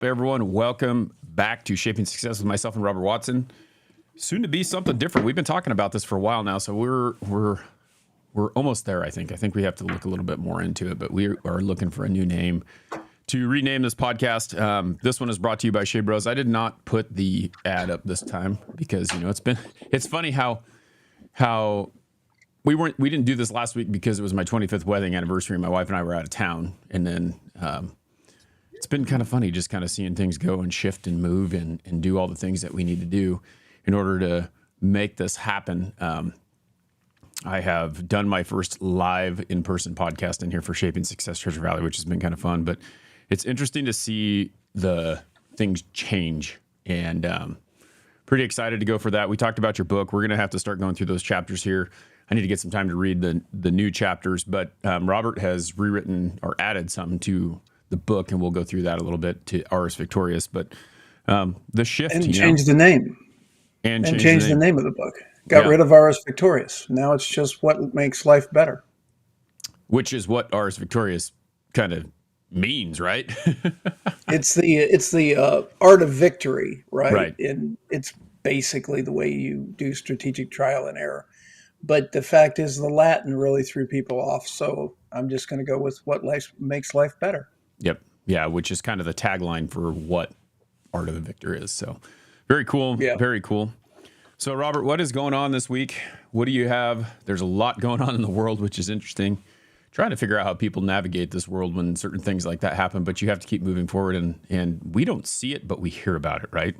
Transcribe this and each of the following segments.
Hey everyone, welcome back to Shaping Success with myself and Robert Watson. Soon to be something different. We've been talking about this for a while now, so we're almost there. I think we have to look a little bit more into it, but we are looking for a new name to rename this podcast. This one is brought to you by Shea Bros. I did not put the ad up this time because it's funny how we didn't do this last week because it was my 25th wedding anniversary and my wife and I were out of town, and then it's been kind of funny just kind of seeing things go and shift and move and do all the things that we need to do in order to make this happen. I have done my first live in-person podcast in here for Shaping Success Treasure Valley, which has been kind of fun, but it's interesting to see the things change, and pretty excited to go for that. We talked about your book. We're going to have to start going through those chapters here. I need to get some time to read the new chapters, but Robert has rewritten or added something to the book, and we'll go through that a little bit to Ars Victorious. But the shift, and change the name, and change the name of the book. Got rid of Ars Victorious. Now it's just what makes life better, which is what Ars Victorious kind of means, right? it's the art of victory, right? Right. And it's basically the way you do strategic trial and error. But the fact is, the Latin really threw people off. So I'm just going to go with what makes life better. Yep. Yeah, which is kind of the tagline for what Art of the Victor is. So very cool. Yeah. Very cool. So, Robert, what is going on this week? What do you have? There's a lot going on in the world, which is interesting. Trying to figure out how people navigate this world when certain things like that happen, but you have to keep moving forward, and we don't see it, but we hear about it, right?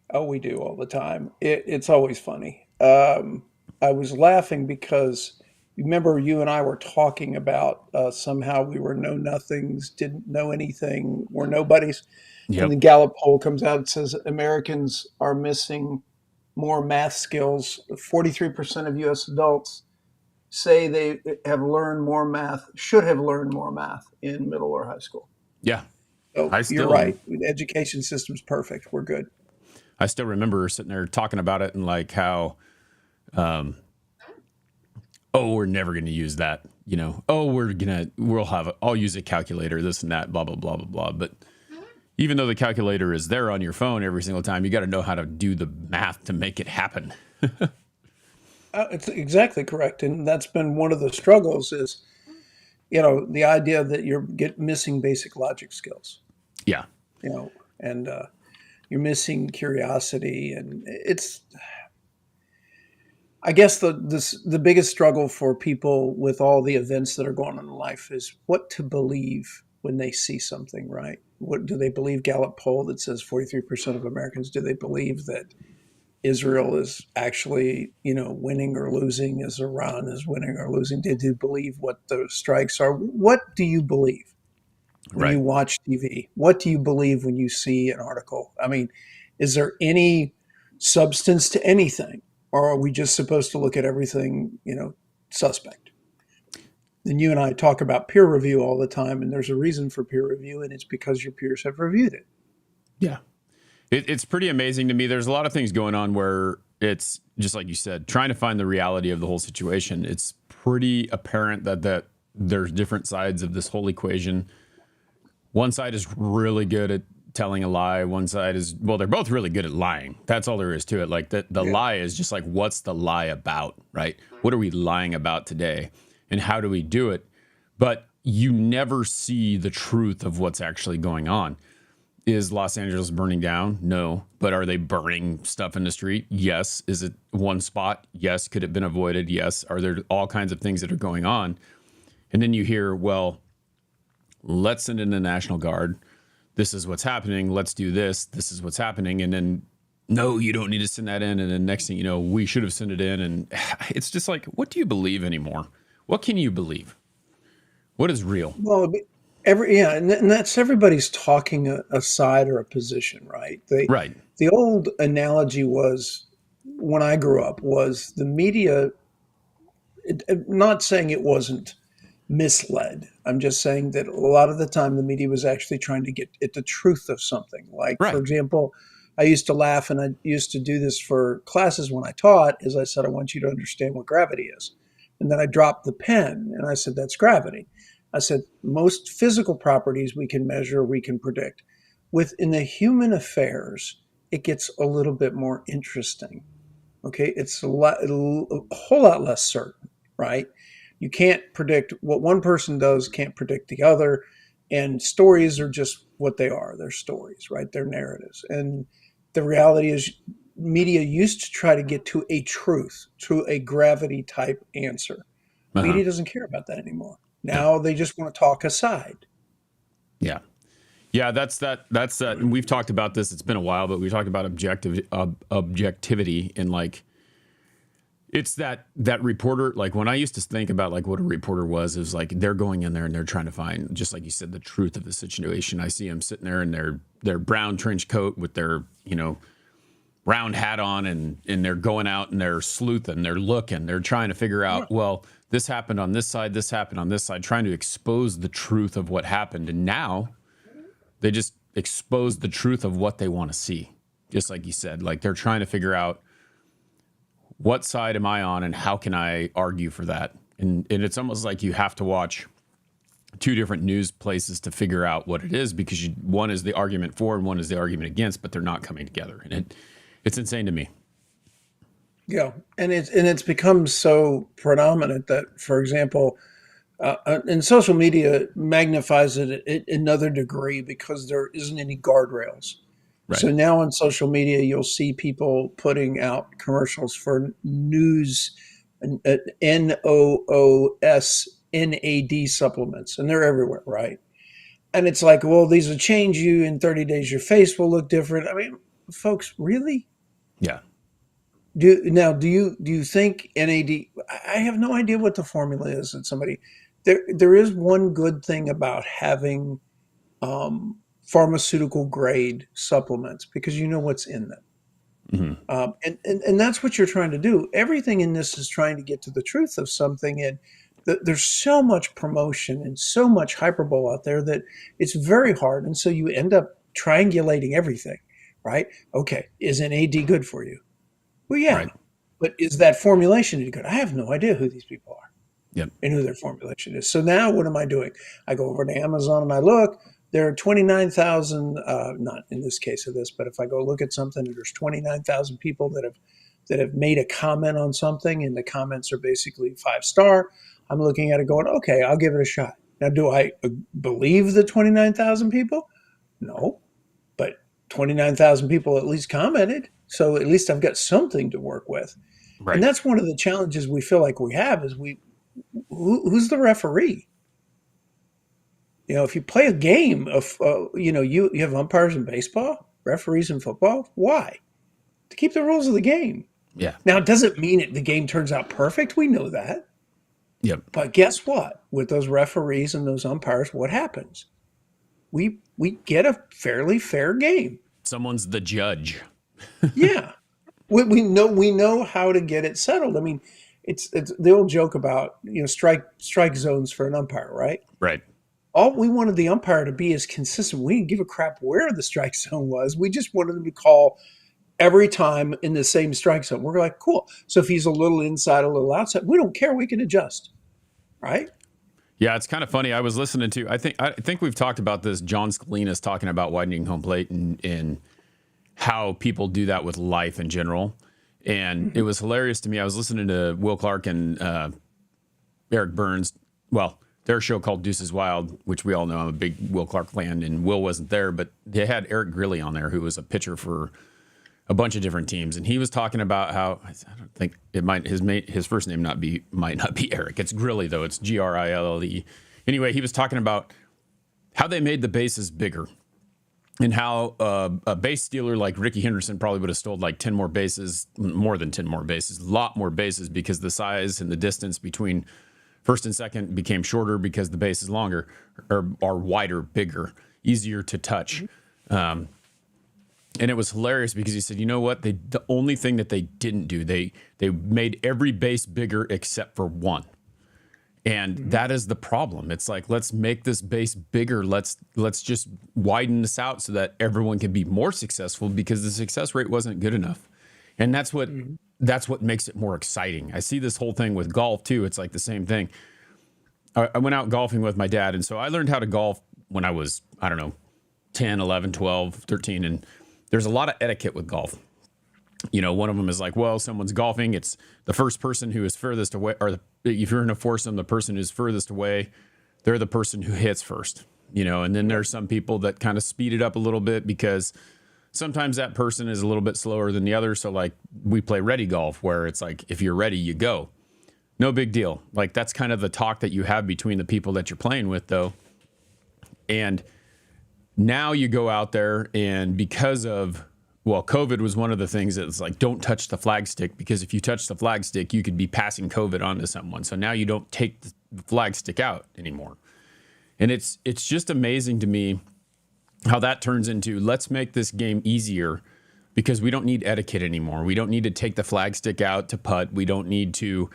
Oh, we do all the time. It's always funny. I was laughing because remember you and I were talking about somehow we were know-nothings, didn't know anything, were nobodies. Yep. And the Gallup poll comes out and says Americans are missing more math skills. 43% of U.S. adults say they have learned more math, should have learned more math in middle or high school. Yeah. So you're right. The education system's perfect. We're good. I still remember sitting there talking about it and like how, we're never going to use that, I'll use a calculator, this and that, blah, blah, blah, blah, blah. But even though the calculator is there on your phone every single time, you got to know how to do the math to make it happen. It's exactly correct. And that's been one of the struggles is, the idea that you're missing basic logic skills. Yeah. And you're missing curiosity. And I guess the biggest struggle for people with all the events that are going on in life is what to believe when they see something, right? What do they believe? Gallup poll that says 43% of Americans, do they believe that Israel is actually, winning or losing? Is Iran is winning or losing? Did you believe what those strikes are? What do you believe when you watch TV? What do you believe when you see an article? I mean, is there any substance to anything? Or are we just supposed to look at everything, suspect? And you and I talk about peer review all the time, and there's a reason for peer review, and it's because your peers have reviewed it. Yeah. It's pretty amazing to me. There's a lot of things going on where it's just like you said, trying to find the reality of the whole situation. It's pretty apparent that there's different sides of this whole equation. One side is really good at telling a lie. One side is, they're both really good at lying. That's all there is to it. Like the lie is just like, what's the lie about, right? What are we lying about today? And how do we do it? But you never see the truth of what's actually going on. Is Los Angeles burning down? No. But are they burning stuff in the street? Yes. Is it one spot? Yes. Could it have been avoided? Yes. Are there all kinds of things that are going on? And then you hear, let's send in the National Guard. This is what's happening. Let's do this. This is what's happening. And then, no, you don't need to send that in. And then next thing you know, we should have sent it in. And it's just like, what do you believe anymore? What can you believe? What is real? Well, and that's everybody's talking a side or a position, right? Right. The old analogy was, when I grew up, was the media, not saying it wasn't misled. I'm just saying that a lot of the time the media was actually trying to get at the truth of something. Like, for example, I used to laugh, and I used to do this for classes when I taught, as I said, I want you to understand what gravity is. And then I dropped the pen, and I said, that's gravity. I said, most physical properties we can measure, we can predict. within the human affairs, it gets a little bit more interesting. Okay, it's a whole lot less certain, right? You can't predict what one person does, can't predict the other, and stories are just what they are. They're stories, right? They're narratives, and the reality is, media used to try to get to a truth, to a gravity type answer. Uh-huh. Media doesn't care about that anymore. Yeah. Now they just want to talk aside. Yeah. Yeah, that's that. And we've talked about this. It's been a while, but we talked about objectivity and like it's that reporter. Like when I used to think about like what a reporter was, it was like they're going in there and they're trying to find, just like you said, the truth of the situation. I see them sitting there in their brown trench coat with their round hat on, and they're going out and they're sleuthing, they're looking, they're trying to figure out, well, this happened on this side, this happened on this side, trying to expose the truth of what happened. And now they just expose the truth of what they want to see. Just like you said, like they're trying to figure out what side am I on and how can I argue for that? And it's almost like you have to watch two different news places to figure out what it is, because one is the argument for and one is the argument against, but they're not coming together. And it's insane to me. Yeah, and it's become so predominant that, for example, and social media magnifies it another degree because there isn't any guardrails. Right. So now on social media, you'll see people putting out commercials for news, NOOSNAD supplements, and they're everywhere, right? And it's like, well, these will change you in 30 days. Your face will look different. I mean, folks, really? Yeah. Do you think NAD? I have no idea what the formula is. And there is one good thing about having pharmaceutical grade supplements, because you know what's in them. And that's what you're trying to do. Everything in this is trying to get to the truth of something. And there's so much promotion and so much hyperbole out there that it's very hard. And so you end up triangulating everything, right? Okay, is NAD good for you? Well, yeah. Right. But is that formulation any good? I have no idea who these people are Yep. and who their formulation is. So now what am I doing? I go over to Amazon and I look. There are 29,000, not in this case of this, but if I go look at something, there's 29,000 people that have made a comment on something, and the comments are basically 5-star. I'm looking at it going, okay, I'll give it a shot. Now, do I believe the 29,000 people? No, but 29,000 people at least commented. So at least I've got something to work with. Right. And that's one of the challenges we feel like we have is who's the referee? If you play a game of, you have umpires in baseball, referees in football. Why? To keep the rules of the game. Yeah. Now, it doesn't mean the game turns out perfect. We know that. Yep. But guess what? With those referees and those umpires, what happens? We get a fairly fair game. Someone's the judge. Yeah. We know how to get it settled. I mean, it's the old joke about, strike zones for an umpire, right? Right. All we wanted the umpire to be is consistent. We didn't give a crap where the strike zone was. We just wanted him to call every time in the same strike zone. We're like, cool. So if he's a little inside, a little outside, we don't care. We can adjust, right? Yeah, it's kind of funny. I was listening to, I think we've talked about this. John Scalina's talking about widening home plate and how people do that with life in general. And it was hilarious to me. I was listening to Will Clark and Eric Burns. Well, their show called Deuces Wild, which we all know I'm a big Will Clark fan, and Will wasn't there, but they had Eric Grilly on there, who was a pitcher for a bunch of different teams, and he was talking about how I don't think it might his first name might not be Eric. It's Grilly though. It's Grille. Anyway, he was talking about how they made the bases bigger, and how a base stealer like Ricky Henderson probably would have stole like 10 more bases, more than 10 more bases, a lot more bases, because the size and the distance between first and second became shorter because the base is longer, or are wider, bigger, easier to touch. And it was hilarious because he said, you know what? The only thing that they didn't do, they made every base bigger except for one. And that is the problem. It's like, let's make this base bigger. Let's just widen this out so that everyone can be more successful, because the success rate wasn't good enough. And that's what makes it more exciting. I see this whole thing with golf too. It's like the same thing. I went out golfing with my dad, and so I learned how to golf when I was, I don't know, 10, 11, 12, 13. And there's a lot of etiquette with golf. You know, one of them is like, well, someone's golfing. It's the first person who is furthest away, or if you're in a foursome, the person who's furthest away, they're the person who hits first, you know. And then there's some people that kind of speed it up a little bit because sometimes that person is a little bit slower than the other. So like we play ready golf where it's like, if you're ready, you go. No big deal. Like that's kind of the talk that you have between the people that you're playing with though. And now you go out there and because of, well, COVID was one of the things that was like, don't touch the flag stick because if you touch the flag stick, you could be passing COVID on to someone. So now you don't take the flag stick out anymore. And it's just amazing to me how that turns into, let's make this game easier because we don't need etiquette anymore. We don't need to take the flag stick out to putt. We don't need to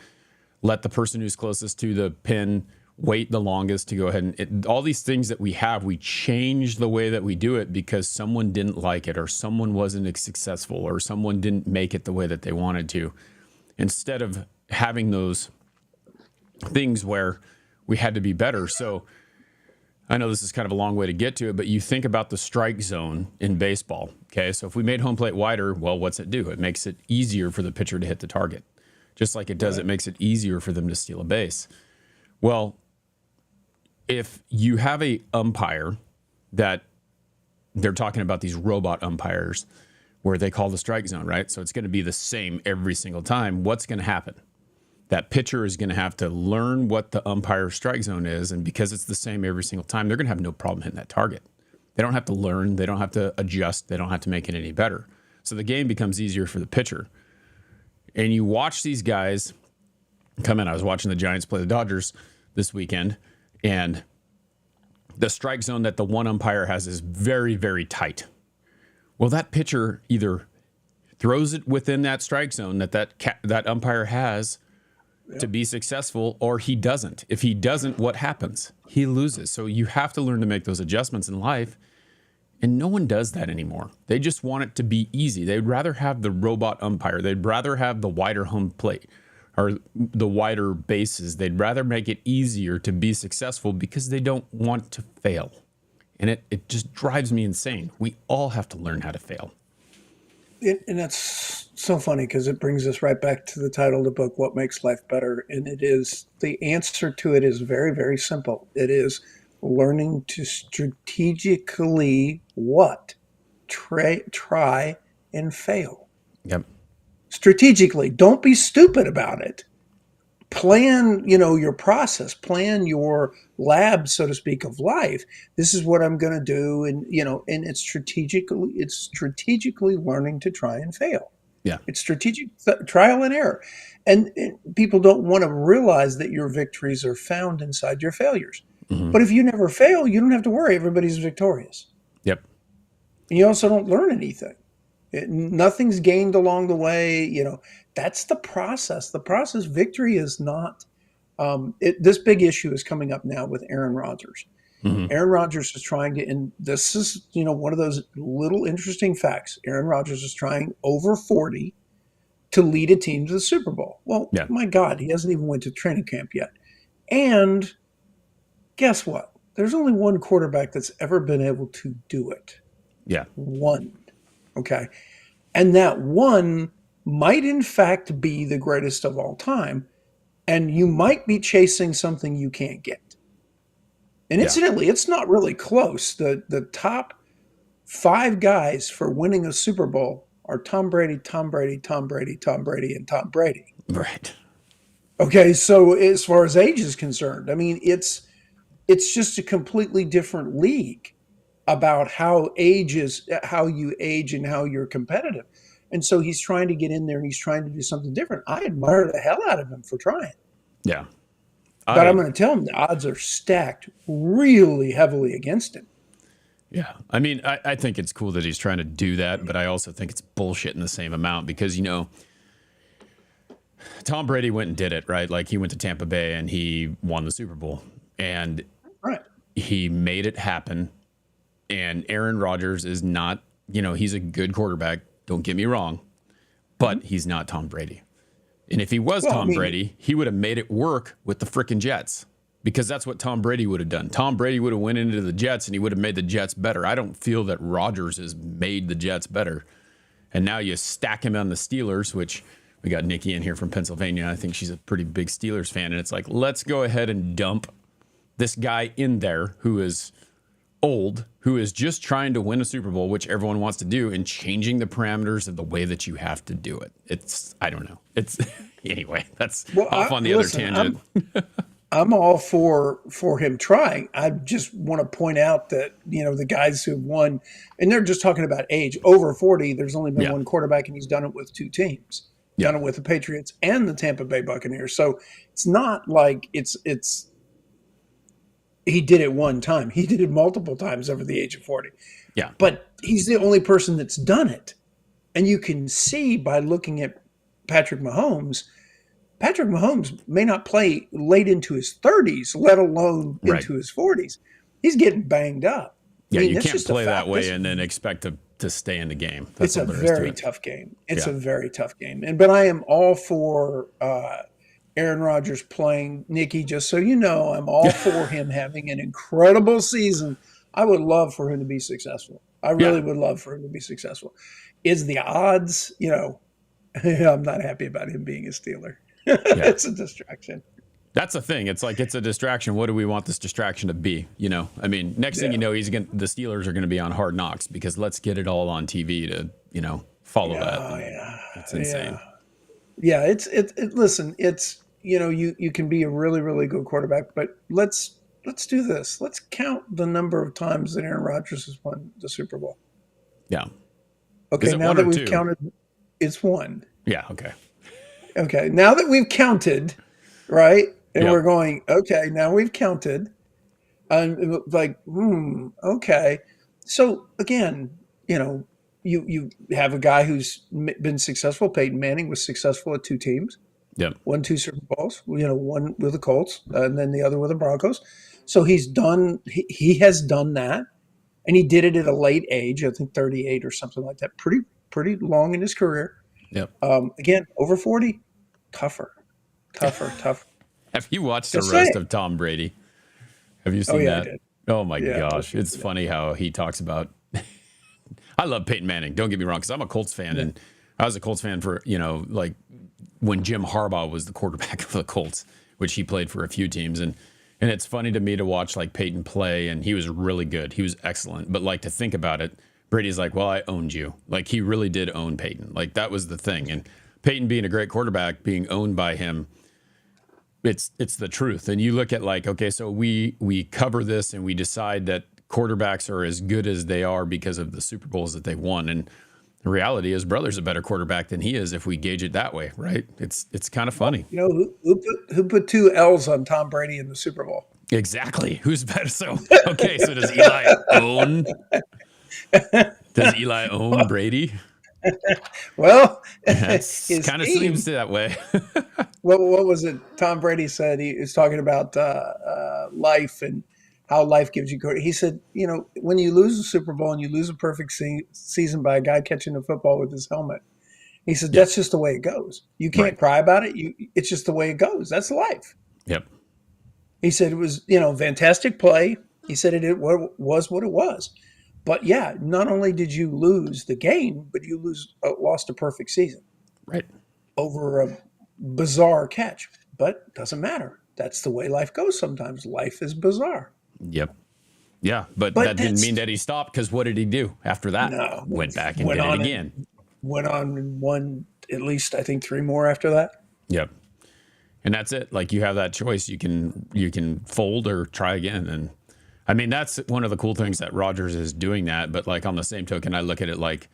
let the person who's closest to the pin wait the longest to go ahead and all these things that we have, we change the way that we do it because someone didn't like it or someone wasn't successful or someone didn't make it the way that they wanted to. Instead of having those things where we had to be better. So I know this is kind of a long way to get to it, but you think about the strike zone in baseball. Okay. So if we made home plate wider, well, what's it do? It makes it easier for the pitcher to hit the target. Just like it does, it makes it easier for them to steal a base. Well, if you have a umpire that they're talking about these robot umpires where they call the strike zone, right? So it's going to be the same every single time. What's going to happen? That pitcher is going to have to learn what the umpire strike zone is. And because it's the same every single time, they're going to have no problem hitting that target. They don't have to learn. They don't have to adjust. They don't have to make it any better. So the game becomes easier for the pitcher. And you watch these guys come in. I was watching the Giants play the Dodgers this weekend. And the strike zone that the one umpire has is very, very tight. Well, that pitcher either throws it within that strike zone that umpire has to be successful, or he doesn't. If he doesn't, what happens? He loses. So you have to learn to make those adjustments in life. And no one does that anymore. They just want it to be easy. They'd rather have the robot umpire. They'd rather have the wider home plate or the wider bases. They'd rather make it easier to be successful because they don't want to fail. And it just drives me insane. We all have to learn how to fail. And that's so funny because it brings us right back to the title of the book, What Makes Life Better? And the answer to it is very, very simple. It is learning to strategically what? Try and fail. Yep. Strategically. Don't be stupid about it. Plan, your process, plan your lab, so to speak, of life. This is what I'm going to do. And, and it's strategically learning to try and fail. Yeah. It's strategic trial and error. And people don't want to realize that your victories are found inside your failures. Mm-hmm. But if you never fail, you don't have to worry. Everybody's victorious. Yep. And you also don't learn anything. Nothing's gained along the way. That's the process. The process. Victory is not. This big issue is coming up now with Aaron Rodgers. Mm-hmm. Aaron Rodgers is trying to, and this is one of those little interesting facts. Aaron Rodgers is trying over 40 to lead a team to the Super Bowl. Well, My God, he hasn't even went to training camp yet. And guess what? There's only one quarterback that's ever been able to do it. Yeah. One. Okay. And that one might in fact be the greatest of all time. And you might be chasing something you can't get. And incidentally, it's not really close. The top 5 guys for winning a Super Bowl are Tom Brady, Tom Brady, Tom Brady, Tom Brady, and Tom Brady. Right. Okay. So as far as age is concerned, I mean, it's just a completely different league about how you age and how you're competitive. And so he's trying to get in there and he's trying to do something different. I admire the hell out of him for trying. Yeah. But I'm going to tell him the odds are stacked really heavily against him. Yeah. I mean, I think it's cool that he's trying to do that, but I also think it's bullshit in the same amount because, Tom Brady went and did it, right? Like he went to Tampa Bay and he won the Super Bowl and he made it happen. And Aaron Rodgers is not, he's a good quarterback. Don't get me wrong, but he's not Tom Brady. And if he was Tom Brady, he would have made it work with the frickin' Jets. because that's what Tom Brady would have done. Tom Brady would have went into the Jets and he would have made the Jets better. I don't feel that Rodgers has made the Jets better. And now you stack him on the Steelers, which we got Nikki in here from Pennsylvania. I think she's a pretty big Steelers fan. And it's like, let's go ahead and dump this guy in there who is old, who is just trying to win a Super Bowl, which everyone wants to do, and changing the parameters of the way that you have to do it. It's, I don't know. It's, anyway, that's off on the other tangent. I'm all for him trying. I just want to point out that, the guys who have won, and they're just talking about age, over 40, there's only been one quarterback, and he's done it with two teams. Done it with the Patriots and the Tampa Bay Buccaneers. So it's not like it's he did it one time. He did it multiple times over the age of 40. Yeah. But he's the only person that's done it. And you can see by looking at Patrick Mahomes may not play late into his 30s, let alone into his 40s. He's getting banged up. Yeah, you can't play that way and then expect to stay in the game. It's a very tough game. It's a very tough game. But I am all for Aaron Rodgers playing. Nikki, just so you know, I'm all for him having an incredible season. I would love for him to be successful. I really would love for him to be successful. Is the odds, I'm not happy about him being a Steeler. It's a distraction. That's the thing. It's like, it's a distraction. What do we want this distraction to be? I mean, next thing you know, the Steelers are going to be on Hard Knocks because let's get it all on TV to, follow that. Oh, yeah. It's insane. Yeah. Listen, it's, you can be a really, really good quarterback, but let's do this. Let's count the number of times that Aaron Rodgers has won the Super Bowl. Yeah. Okay. Now that we've counted, it's one. Yeah. Okay. Okay. Now that we've counted, right? And we're going, okay, now we've counted. Like, okay. So again, you have a guy who's been successful. Peyton Manning was successful at two teams. Yep. Won two Super Bowls, one with the Colts and then the other with the Broncos. So he has done that. And he did it at a late age, I think 38 or something like that. Pretty long in his career. Yep. Again, over 40, tougher. Have you watched the roast of Tom Brady? Have you seen that? I did. Oh my gosh. It's funny how he talks about I love Peyton Manning, don't get me wrong, because I'm a Colts fan and I was a Colts fan for, like when Jim Harbaugh was the quarterback of the Colts, which he played for a few teams. And it's funny to me to watch like Peyton play, and he was really good. He was excellent. But like to think about it, Brady's like, well, I owned you. Like he really did own Peyton. Like that was the thing. And Peyton being a great quarterback, being owned by him, it's the truth. And you look at like, okay, so we cover this and we decide that quarterbacks are as good as they are because of the Super Bowls that they've won. And the reality is brother's a better quarterback than he is if we gauge it that way, right? It's kind of funny. Who put two L's on Tom Brady in the Super Bowl? Exactly. Who's better? So, okay, so does Eli own Brady? Well, it kind of seems that way. What was it? Tom Brady said he was talking about life and how life gives you. He said, when you lose a Super Bowl and you lose a perfect season by a guy catching a football with his helmet, he said that's just the way it goes. You can't cry about it. It's just the way it goes. That's life. Yep. He said it was fantastic play. He said it was what it was. But yeah, not only did you lose the game, but you lost a perfect season. Right. Over a bizarre catch. But it doesn't matter. That's the way life goes sometimes. Life is bizarre. Yep. Yeah, but that didn't mean that he stopped, because what did he do after that? No. Went back and did it again. Went on and won at least, I think, 3 more after that. Yep. And that's it. Like you have that choice. You can fold or try again. And I mean, that's one of the cool things that Rodgers is doing that. But like on the same token, I look at it like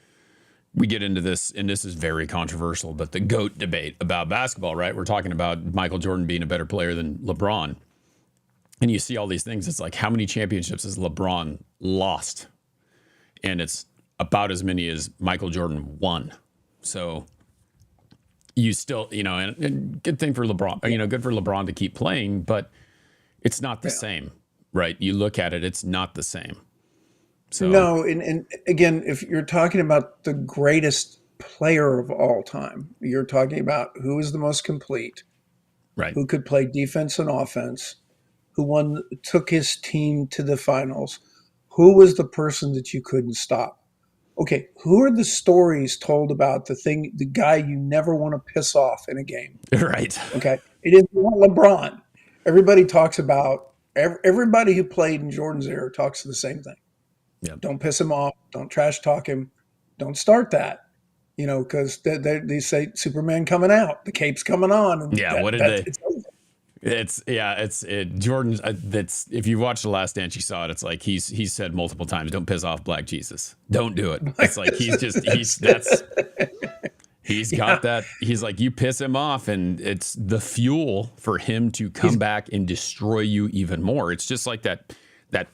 we get into this, and this is very controversial, but the GOAT debate about basketball, right? We're talking about Michael Jordan being a better player than LeBron. And you see all these things. It's like, how many championships has LeBron lost? And it's about as many as Michael Jordan won. So you still, and good thing for LeBron, good for LeBron to keep playing, but it's not the same. Right. You look at it, it's not the same. So no. And again, if you're talking about the greatest player of all time, you're talking about who is the most complete, right? Who could play defense and offense, took his team to the finals, who was the person that you couldn't stop? Okay, who are the stories told about the guy you never want to piss off in a game? Right. Okay, it is not LeBron. Everybody talks about everybody who played in Jordan's era talks the same thing. Yeah. Don't piss him off. Don't trash talk him. Don't start that. Because they say Superman coming out, the cape's coming on, and Yeah. What did they? it's over. It's Jordan. That's if you watch The Last Dance, you saw it. It's like he's said multiple times, "Don't piss off Black Jesus. Don't do it." It's like he's got that. He's like, you piss him off, and it's the fuel for him to come back and destroy you even more. It's just like that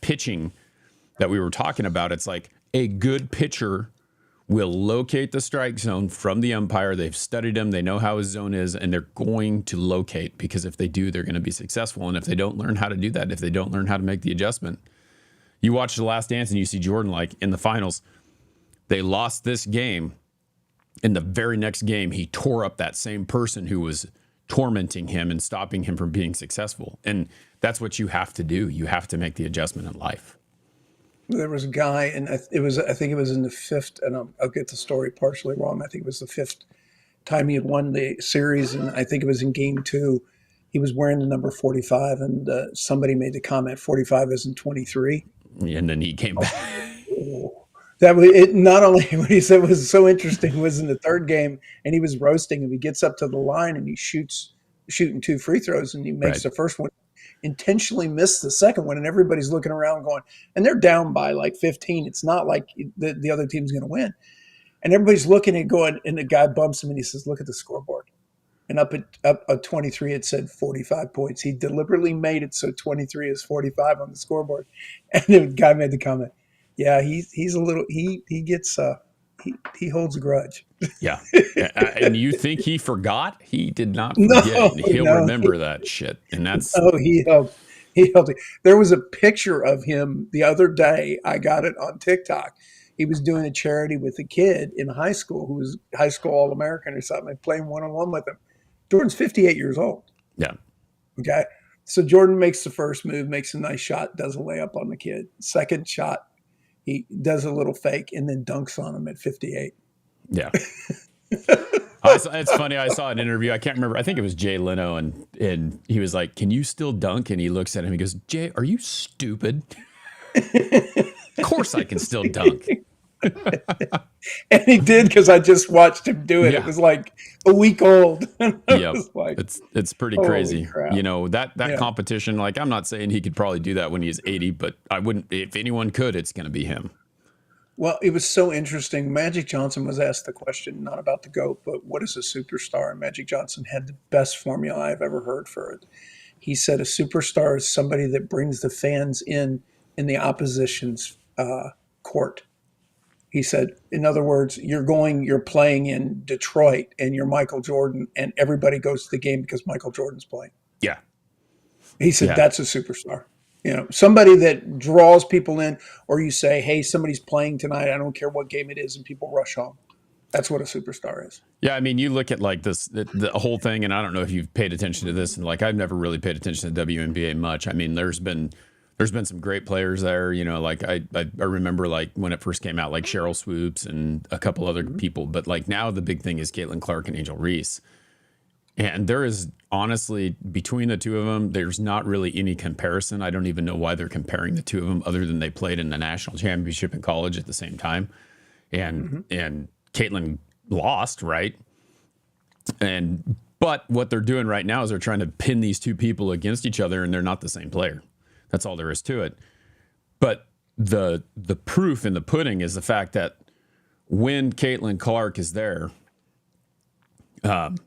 pitching that we were talking about. It's like a good pitcher will locate the strike zone from the umpire. They've studied him. They know how his zone is, and they're going to locate, because if they do, they're going to be successful. And if they don't learn how to do that, if they don't learn how to make the adjustment, you watch The Last Dance and you see Jordan, like in the finals, they lost this game. In the very next game, he tore up that same person who was tormenting him and stopping him from being successful. And that's what you have to do. You have to make the adjustment in life. There was a guy, and I think it was in the fifth, and I'll get the story partially wrong. I think it was the fifth time he had won the series, and I think it was in game 2. He was wearing the number 45, and somebody made the comment, 45 isn't 23. And then he came back. That was it. Not only what he said was so interesting was in the third game, and he was roasting him. He gets up to the line and he shooting 2 free throws, and he makes the first one, intentionally missed the second one, and everybody's looking around going, and they're down by like 15. It's not like the other team's going to win, and everybody's looking and going, and the guy bumps him and he says, "Look at the scoreboard." And up at 23, it said 45 points. He deliberately made it so 23 is 45 on the scoreboard, and the guy made the comment, "Yeah, he's a little he gets he holds a grudge." Yeah. And you think he forgot? He did not forget. He'll remember that shit. And that's he held it. There was a picture of him the other day. I got it on TikTok. He was doing a charity with a kid in high school who was high school All-American or something, and playing one-on-one with him. Jordan's 58 years old. Yeah. Okay. So Jordan makes the first move, makes a nice shot, does a layup on the kid. Second shot, he does a little fake and then dunks on him at 58. Yeah. It's funny. I saw an interview. I can't remember. I think it was Jay Leno, and he was like, "Can you still dunk?" And he looks at him. He goes, "Jay, are you stupid? Of course I can still dunk." And he did, because I just watched him do it. Yeah. It was like a week old. Yeah, like, it's pretty crazy. crap. That competition. Like, I'm not saying he could probably do that when he's 80, but I wouldn't. If anyone could, it's going to be him. Well, it was so interesting. Magic Johnson was asked the question, not about the GOAT, but what is a superstar? And Magic Johnson had the best formula I've ever heard for it. He said a superstar is somebody that brings the fans in the opposition's court. He said, in other words, you're playing in Detroit and you're Michael Jordan, and everybody goes to the game because Michael Jordan's playing. Yeah. He said, that's a superstar. Somebody that draws people in, or you say, hey, somebody's playing tonight, I don't care what game it is, and people rush home. That's what a superstar is. Yeah, I mean, you look at like this, the whole thing, and I don't know if you've paid attention to this, and like I've never really paid attention to WNBA much. I mean, there's been some great players there, like I remember like when it first came out, like Cheryl Swoops and a couple other people, but like now the big thing is Caitlin Clark and Angel Reese. And there is honestly, between the two of them, there's not really any comparison. I don't even know why they're comparing the two of them, other than they played in the national championship in college at the same time. And Caitlin lost, right? But what they're doing right now is they're trying to pin these two people against each other, and they're not the same player. That's all there is to it. But the proof in the pudding is the fact that when Caitlin Clark is there, the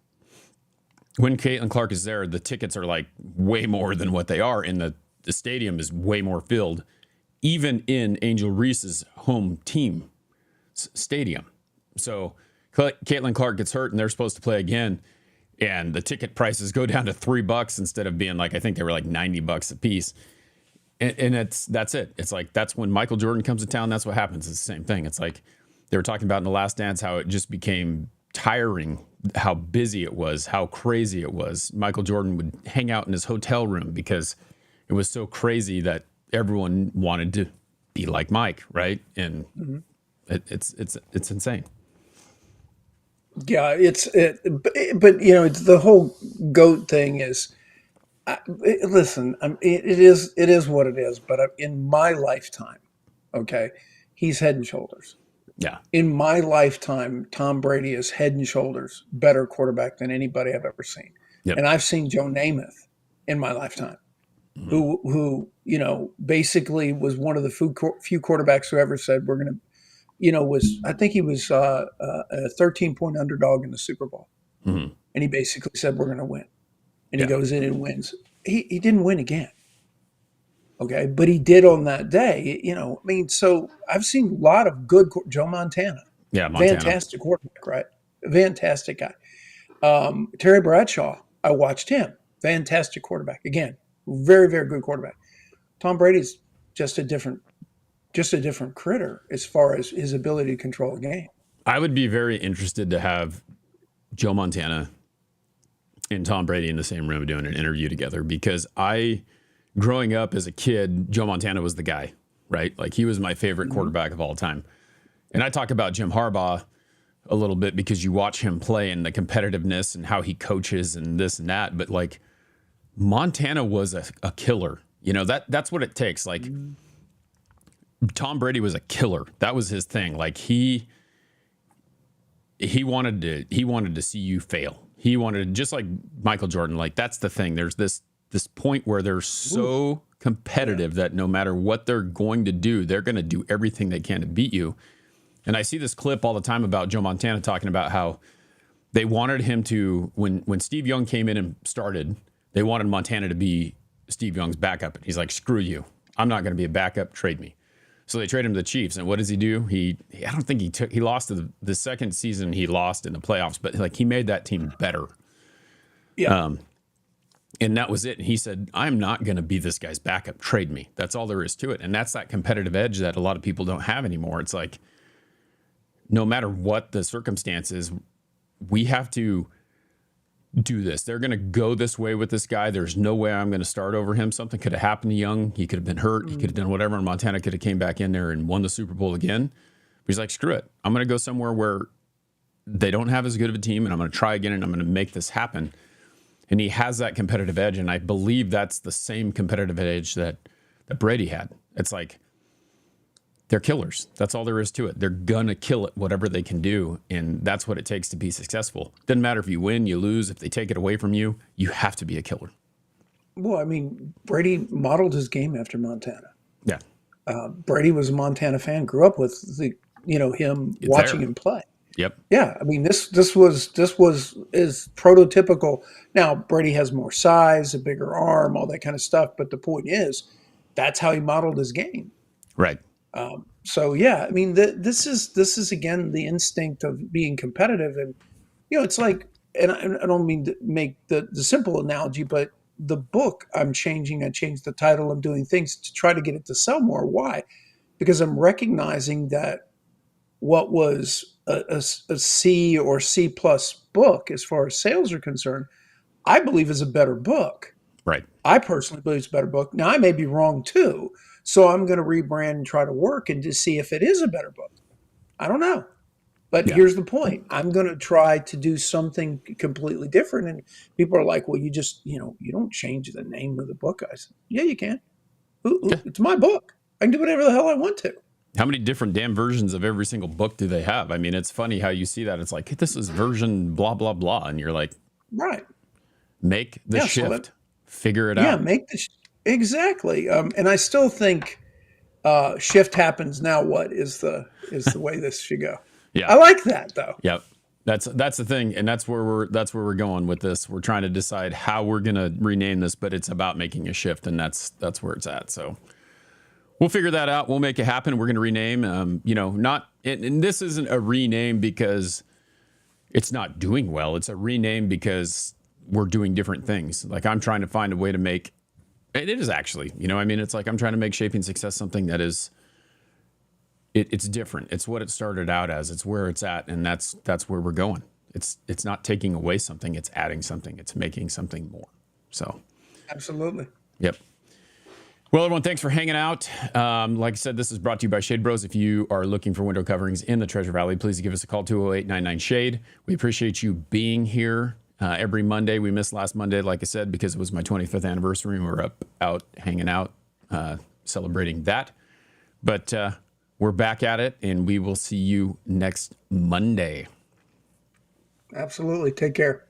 tickets are like way more than what they are, and the stadium is way more filled, even in Angel Reese's home team stadium. So Caitlin Clark gets hurt, and they're supposed to play again, and the ticket prices go down to $3 instead of being like, I think they were like $90 a piece. And that's it. It's like, that's when Michael Jordan comes to town. That's what happens. It's the same thing. It's like they were talking about in The Last Dance, how it just became tiring, how busy it was, how crazy it was. Michael Jordan would hang out in his hotel room because it was so crazy that everyone wanted to be like Mike, right? And it's insane. Yeah, but it's the whole goat thing is. Listen, it is what it is. But in my lifetime, okay, he's head and shoulders. Yeah. In my lifetime, Tom Brady is head and shoulders better quarterback than anybody I've ever seen. Yep. And I've seen Joe Namath in my lifetime, who basically was one of the few quarterbacks who ever said we're going to, was I think he was a 13-point underdog in the Super Bowl, Mhm. and he basically said we're going to win, and he Yeah. goes in and wins. He didn't win again. Okay, but he did on that day. I mean, so I've seen a lot of good Joe Montana, Yeah. Montana. fantastic quarterback, right? Fantastic guy. Terry Bradshaw, I watched him, fantastic quarterback. Again, very very good quarterback. Tom Brady's just a different critter as far as his ability to control a game. I would be very interested to have Joe Montana and Tom Brady in the same room doing an interview together because growing up as a kid, Joe Montana was the guy, right? Like he was my favorite quarterback of all time. And I talk about Jim Harbaugh a little bit because you watch him play and the competitiveness and how he coaches and this and that. But like Montana was a killer. That's what it takes. Like Tom Brady was a killer. That was his thing. Like he wanted to see you fail. He wanted, just like Michael Jordan, like that's the thing. There's this point where they're so competitive that no matter what they're going to do, they're going to do everything they can to beat you. And I see this clip all the time about Joe Montana talking about how they wanted him to, when Steve Young came in and started, they wanted Montana to be Steve Young's backup. And he's like, screw you. I'm not going to be a backup. Trade me. So they trade him to the Chiefs. And what does he do? I don't think he lost to the second season he lost in the playoffs, but like he made that team better. Yeah. And that was it. And he said, I'm not going to be this guy's backup. Trade me. That's all there is to it. And that's that competitive edge that a lot of people don't have anymore. It's like, no matter what the circumstances, we have to do this. They're going to go this way with this guy. There's no way I'm going to start over him. Something could have happened to Young. He could have been hurt. He could have done whatever. And Montana could have came back in there and won the Super Bowl again. But he's like, screw it. I'm going to go somewhere where they don't have as good of a team. And I'm going to try again. And I'm going to make this happen. And he has that competitive edge. And I believe that's the same competitive edge that Brady had. It's like, they're killers. That's all there is to it. They're going to kill it, whatever they can do. And that's what it takes to be successful. Doesn't matter if you win, you lose. If they take it away from you, you have to be a killer. Well, I mean, Brady modeled his game after Montana. Yeah. Brady was a Montana fan, grew up with him watching him play. Yep. Yeah, I mean this was is prototypical. Now Brady has more size, a bigger arm, all that kind of stuff. But the point is, that's how he modeled his game. Right. So yeah, I mean this is again the instinct of being competitive, and it's like, and I don't mean to make the simple analogy, but the book I changed the title. I'm doing things to try to get it to sell more. Why? Because I'm recognizing that what was a C or C plus book as far as sales are concerned, I believe is a better book. Right. I personally believe it's a better book. Now I may be wrong too, so I'm going to rebrand and try to work and to see if it is a better book. I don't know. But here's the point. I'm going to try to do something completely different. And people are like, well, you just, you don't change the name of the book. I said, yeah, you can. It's my book. I can do whatever the hell I want to. How many different damn versions of every single book do they have? I mean, it's funny how you see that. It's like, hey, this is version blah, blah, blah. And you're like, right. Make the shift. Figure it out. Yeah, make the exactly. And I still think shift happens now. What is the way this should go? Yeah, I like that though. Yep, that's the thing, and that's where we're going with this. We're trying to decide how we're gonna rename this, but it's about making a shift, and that's where it's at. So we'll figure that out. We'll make it happen. We're gonna rename. And this isn't a rename because it's not doing well. It's a rename because we're doing different things. Like I'm trying to find a way to make it is actually, it's like I'm trying to make Shaping Success something that is it's different. It's what it started out as. It's where it's at, and that's where we're going. It's not taking away something, it's adding something. It's making something more. So absolutely. Yep. Well, everyone, thanks for hanging out. Like I said, this is brought to you by Shade Bros. If you are looking for window coverings in the Treasure Valley, please give us a call, 208-99-SHADE. We appreciate you being here every Monday. We missed last Monday, like I said, because it was my 25th anniversary, and we were out hanging out, celebrating that. But we're back at it, and we will see you next Monday. Absolutely. Take care.